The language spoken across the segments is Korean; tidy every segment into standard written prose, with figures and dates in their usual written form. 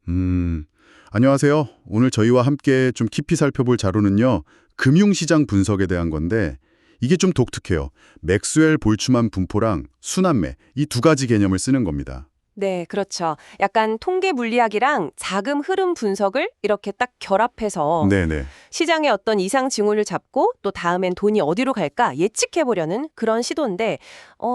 음, 안녕하세요. 오늘 저희와 함께 좀 깊이 살펴볼 자료는요, 금융시장 분석에 대한 건데, 이게 좀 독특해요. 맥스웰 볼츠만 분포랑 순환매, 이 두 가지 개념을 쓰는 겁니다. 네, 그렇죠. 약간 통계 물리학이랑 자금 흐름 분석을 이렇게 딱 결합해서 네네, 시장의 어떤 이상 징후를 잡고 또 다음엔 돈이 어디로 갈까 예측해 보려는 그런 시도인데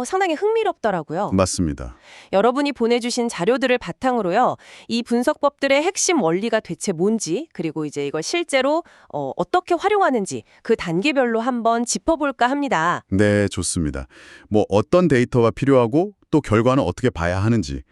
상당히 흥미롭더라고요. 맞습니다. 여러분이 보내주신 자료들을 바탕으로요. 이 분석법들의 핵심 원리가 대체 뭔지 그리고 이제 이걸 실제로 어떻게 활용하는지 그 단계별로 한번 짚어볼까 합니다. 네, 좋습니다. 뭐 어떤 데이터가 필요하고 또 결과는 어떻게 봐야 하는지,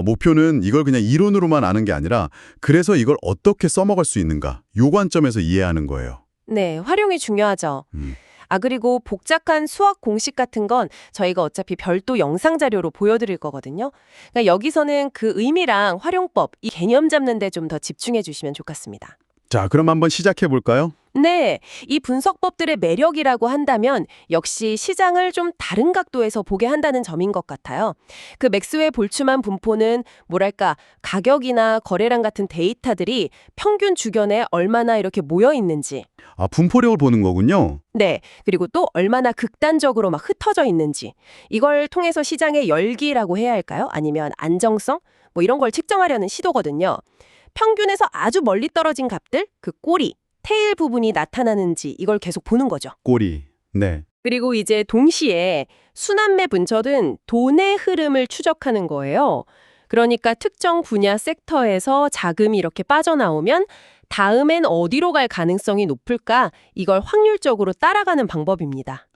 목표는 이걸 그냥 이론으로만 아는 게 아니라 그래서 이걸 어떻게 써먹을 수 있는가, 요 관점에서 이해하는 거예요. 네, 활용이 중요하죠. 음, 그리고 복잡한 수학 공식 같은 건 저희가 어차피 별도 영상 자료로 보여드릴 거거든요. 그러니까 여기서는 그 의미랑 활용법, 이 개념 잡는 데 좀 더 집중해 주시면 좋겠습니다. 자, 그럼 한번 시작해 볼까요? 네, 이 분석법들의 매력이라고 한다면 역시 시장을 좀 다른 각도에서 보게 한다는 점인 것 같아요. 그 맥스웰 볼츠만 분포는 뭐랄까 가격이나 거래량 같은 데이터들이 평균 주변에 얼마나 이렇게 모여 있는지 분포력을 보는 거군요. 네. 그리고 또 얼마나 극단적으로 막 흩어져 있는지. 이걸 통해서 시장의 열기라고 해야 할까요? 아니면 안정성? 뭐 이런 걸 측정하려는 시도거든요. 평균에서 아주 멀리 떨어진 값들, 그 꼬리, 테일 부분이 나타나는지 이걸 계속 보는 거죠. 꼬리. 네. 그리고 이제 동시에 순환매 분철은 돈의 흐름을 추적하는 거예요. 그러니까 특정 분야 섹터에서 자금이 이렇게 빠져나오면 다음엔 어디로 갈 가능성이 높을까? 이걸 확률적으로 따라가는 방법입니다.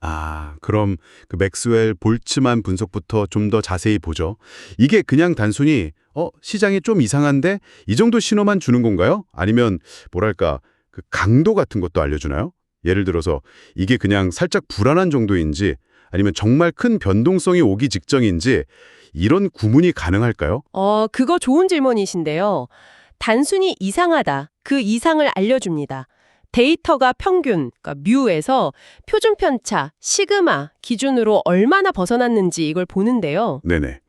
그럼 그 맥스웰 볼츠만 분석부터 좀 더 자세히 보죠. 이게 그냥 단순히 시장이 좀 이상한데 이 정도 신호만 주는 건가요? 아니면 뭐랄까 그 강도 같은 것도 알려주나요? 예를 들어서 이게 그냥 살짝 불안한 정도인지 아니면 정말 큰 변동성이 오기 직전인지 이런 구분이 가능할까요? 그거 좋은 질문이신데요. 단순히 이상하다. 그 이상을 알려줍니다. 데이터가 평균, 그러니까 뮤에서 표준 편차, 시그마 기준으로 얼마나 벗어났는지 이걸 보는데요. 네네.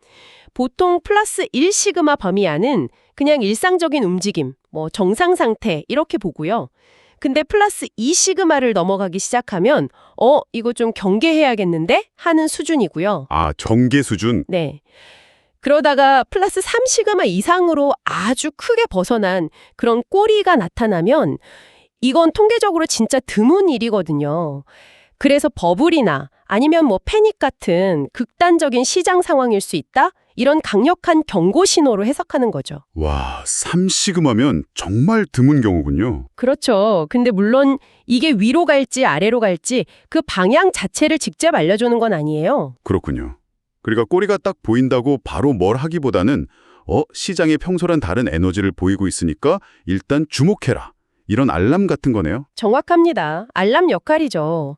보통 플러스 1 시그마 범위 안은 그냥 일상적인 움직임, 뭐 정상 상태 이렇게 보고요. 근데 플러스 2 시그마를 넘어가기 시작하면 이거 좀 경계해야겠는데 하는 수준이고요. 경계 수준. 네. 그러다가 플러스 3 시그마 이상으로 아주 크게 벗어난 그런 꼬리가 나타나면 이건 통계적으로 진짜 드문 일이거든요. 그래서 버블이나 아니면 뭐 패닉 같은 극단적인 시장 상황일 수 있다? 이런 강력한 경고 신호로 해석하는 거죠. 와, 3시그마면 정말 드문 경우군요. 그렇죠. 근데 물론 이게 위로 갈지 아래로 갈지 그 방향 자체를 직접 알려주는 건 아니에요. 그렇군요. 그러니까 꼬리가 딱 보인다고 바로 뭘 하기보다는 시장에 평소랑 다른 에너지를 보이고 있으니까 일단 주목해라. 이런 알람 같은 거네요. 정확합니다. 알람 역할이죠.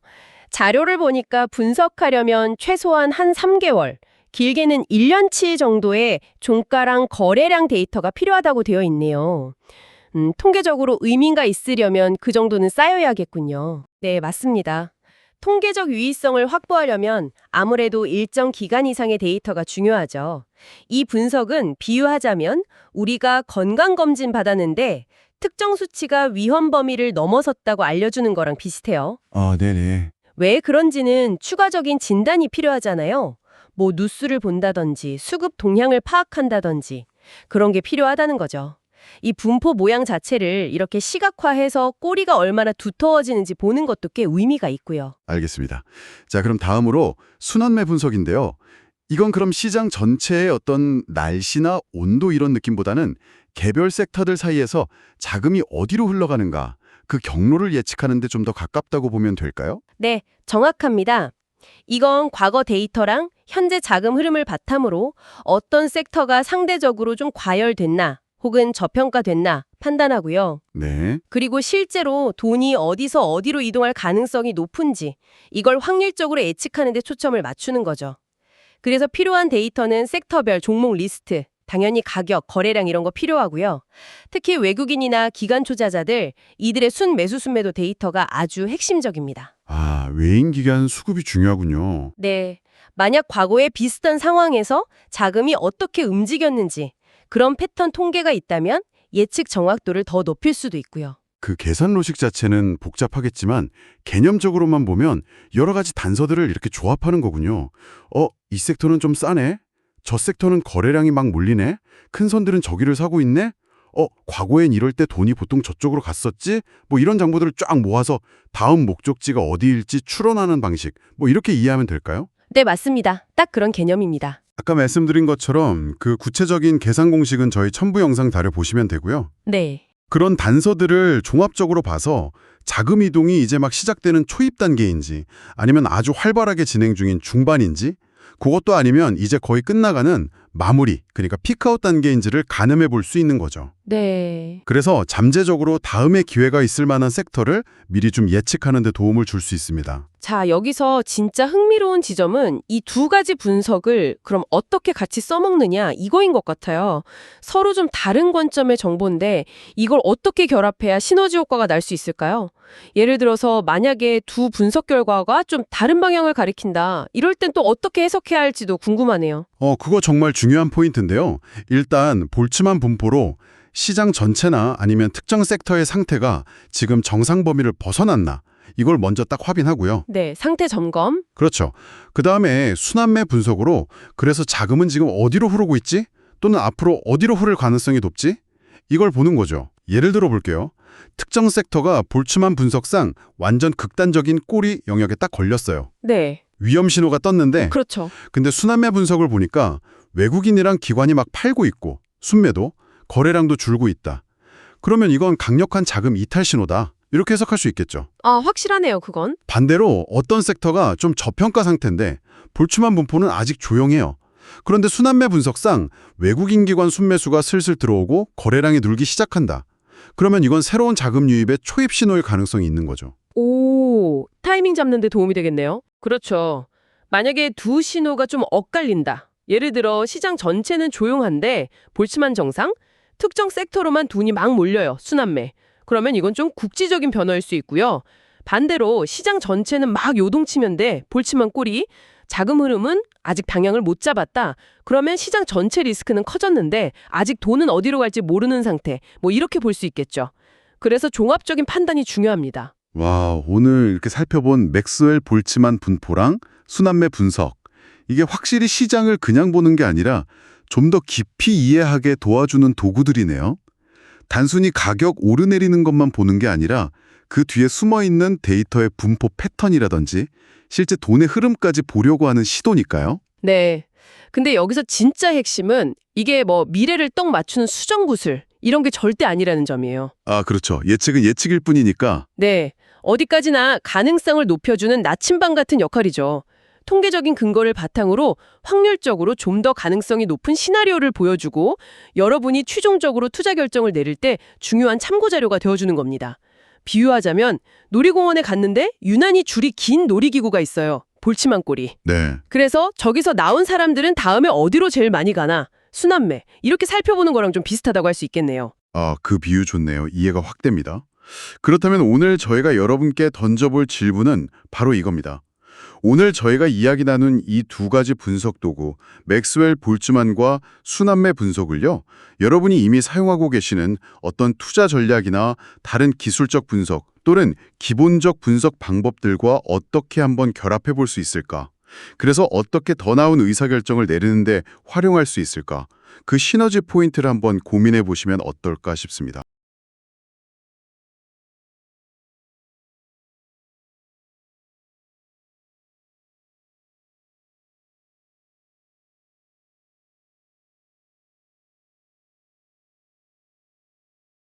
자료를 보니까 분석하려면 최소한 한 3개월, 길게는 1년치 정도의 종가랑 거래량 데이터가 필요하다고 되어 있네요. 통계적으로 의미가 있으려면 그 정도는 쌓여야겠군요. 네, 맞습니다. 통계적 유의성을 확보하려면 아무래도 일정 기간 이상의 데이터가 중요하죠. 이 분석은 비유하자면 우리가 건강검진 받았는데 특정 수치가 위험 범위를 넘어섰다고 알려주는 거랑 비슷해요. 네네. 왜 그런지는 추가적인 진단이 필요하잖아요. 뭐 뉴스를 본다든지 수급 동향을 파악한다든지 그런 게 필요하다는 거죠. 이 분포 모양 자체를 이렇게 시각화해서 꼬리가 얼마나 두터워지는지 보는 것도 꽤 의미가 있고요. 알겠습니다. 자, 그럼 다음으로 순환매 분석인데요. 이건 그럼 시장 전체의 어떤 날씨나 온도 이런 느낌보다는 개별 섹터들 사이에서 자금이 어디로 흘러가는가, 그 경로를 예측하는 데 좀 더 가깝다고 보면 될까요? 네, 정확합니다. 이건 과거 데이터랑 현재 자금 흐름을 바탕으로 어떤 섹터가 상대적으로 좀 과열됐나 혹은 저평가됐나 판단하고요. 네. 그리고 실제로 돈이 어디서 어디로 이동할 가능성이 높은지 이걸 확률적으로 예측하는 데 초점을 맞추는 거죠. 그래서 필요한 데이터는 섹터별 종목 리스트, 당연히 가격, 거래량 이런 거 필요하고요. 특히 외국인이나 기관 투자자들, 이들의 순매수 순매도 데이터가 아주 핵심적입니다. 외인 기관 수급이 중요하군요. 네. 만약 과거에 비슷한 상황에서 자금이 어떻게 움직였는지, 그런 패턴 통계가 있다면 예측 정확도를 더 높일 수도 있고요. 그 계산 로직 자체는 복잡하겠지만 개념적으로만 보면 여러 가지 단서들을 이렇게 조합하는 거군요. 이 섹터는 좀 싸네. 저 섹터는 거래량이 막 몰리네. 큰 선들은 저기를 사고 있네. 과거엔 이럴 때 돈이 보통 저쪽으로 갔었지? 뭐 이런 정보들을 쫙 모아서 다음 목적지가 어디일지 추론하는 방식. 뭐 이렇게 이해하면 될까요? 네, 맞습니다. 딱 그런 개념입니다. 아까 말씀드린 것처럼 그 구체적인 계산 공식은 저희 첨부 영상 다려보시면 되고요. 네. 그런 단서들을 종합적으로 봐서 자금 이동이 이제 막 시작되는 초입 단계인지 아니면 아주 활발하게 진행 중인 중반인지 그것도 아니면 이제 거의 끝나가는 마무리, 그러니까 피크아웃 단계인지를 가늠해 볼 수 있는 거죠. 네. 그래서 잠재적으로 다음에 기회가 있을 만한 섹터를 미리 좀 예측하는 데 도움을 줄 수 있습니다. 자, 여기서 진짜 흥미로운 지점은 이 두 가지 분석을 그럼 어떻게 같이 써먹느냐 이거인 것 같아요. 서로 좀 다른 관점의 정보인데 이걸 어떻게 결합해야 시너지 효과가 날 수 있을까요? 예를 들어서 만약에 두 분석 결과가 좀 다른 방향을 가리킨다. 이럴 땐 또 어떻게 해석해야 할지도 궁금하네요. 그거 정말 중요한 포인트인데요. 일단 볼츠만 분포로 시장 전체나 아니면 특정 섹터의 상태가 지금 정상 범위를 벗어났나 이걸 먼저 딱 확인하고요. 네, 상태 점검. 그렇죠. 그다음에 순환매 분석으로 그래서 자금은 지금 어디로 흐르고 있지? 또는 앞으로 어디로 흐를 가능성이 높지? 이걸 보는 거죠. 예를 들어 볼게요. 특정 섹터가 볼츠만 분석상 완전 극단적인 꼬리 영역에 딱 걸렸어요. 네, 위험 신호가 떴는데 그렇죠. 근데 순환매 분석을 보니까 외국인이랑 기관이 막 팔고 있고 순매도, 거래량도 줄고 있다. 그러면 이건 강력한 자금 이탈 신호다. 이렇게 해석할 수 있겠죠. 아, 확실하네요, 그건. 반대로 어떤 섹터가 좀 저평가 상태인데 볼츠만 분포는 아직 조용해요. 그런데 순환매 분석상 외국인 기관 순매수가 슬슬 들어오고 거래량이 늘기 시작한다. 그러면 이건 새로운 자금 유입의 초입 신호일 가능성이 있는 거죠. 오, 타이밍 잡는 데 도움이 되겠네요. 그렇죠. 만약에 두 신호가 좀 엇갈린다. 예를 들어 시장 전체는 조용한데 볼츠만 정상, 특정 섹터로만 돈이 막 몰려요. 순환매. 그러면 이건 좀 국지적인 변화일 수 있고요. 반대로 시장 전체는 막 요동치면데 볼츠만 꼬리, 자금 흐름은 아직 방향을 못 잡았다. 그러면 시장 전체 리스크는 커졌는데 아직 돈은 어디로 갈지 모르는 상태. 뭐 이렇게 볼 수 있겠죠. 그래서 종합적인 판단이 중요합니다. 와, 오늘 이렇게 살펴본 맥스웰 볼츠만 분포랑 순환매 분석. 이게 확실히 시장을 그냥 보는 게 아니라 좀 더 깊이 이해하게 도와주는 도구들이네요. 단순히 가격 오르내리는 것만 보는 게 아니라 그 뒤에 숨어있는 데이터의 분포 패턴이라든지 실제 돈의 흐름까지 보려고 하는 시도니까요. 네. 근데 여기서 진짜 핵심은 이게 뭐 미래를 딱 맞추는 수정구슬 이런 게 절대 아니라는 점이에요. 아, 그렇죠. 예측은 예측일 뿐이니까. 네. 어디까지나 가능성을 높여주는 나침반 같은 역할이죠. 통계적인 근거를 바탕으로 확률적으로 좀 더 가능성이 높은 시나리오를 보여주고 여러분이 최종적으로 투자 결정을 내릴 때 중요한 참고자료가 되어주는 겁니다. 비유하자면 놀이공원에 갔는데 유난히 줄이 긴 놀이기구가 있어요. 볼츠만 꼬리. 네. 그래서 저기서 나온 사람들은 다음에 어디로 제일 많이 가나? 순환매. 이렇게 살펴보는 거랑 좀 비슷하다고 할 수 있겠네요. 아, 그 비유 좋네요. 이해가 확 됩니다. 그렇다면 오늘 저희가 여러분께 던져볼 질문은 바로 이겁니다. 오늘 저희가 이야기 나눈 이 두 가지 분석 도구, 맥스웰 볼츠만과 순환매 분석을요, 여러분이 이미 사용하고 계시는 어떤 투자 전략이나 다른 기술적 분석 또는 기본적 분석 방법들과 어떻게 한번 결합해 볼 수 있을까? 그래서 어떻게 더 나은 의사결정을 내리는데 활용할 수 있을까? 그 시너지 포인트를 한번 고민해 보시면 어떨까 싶습니다.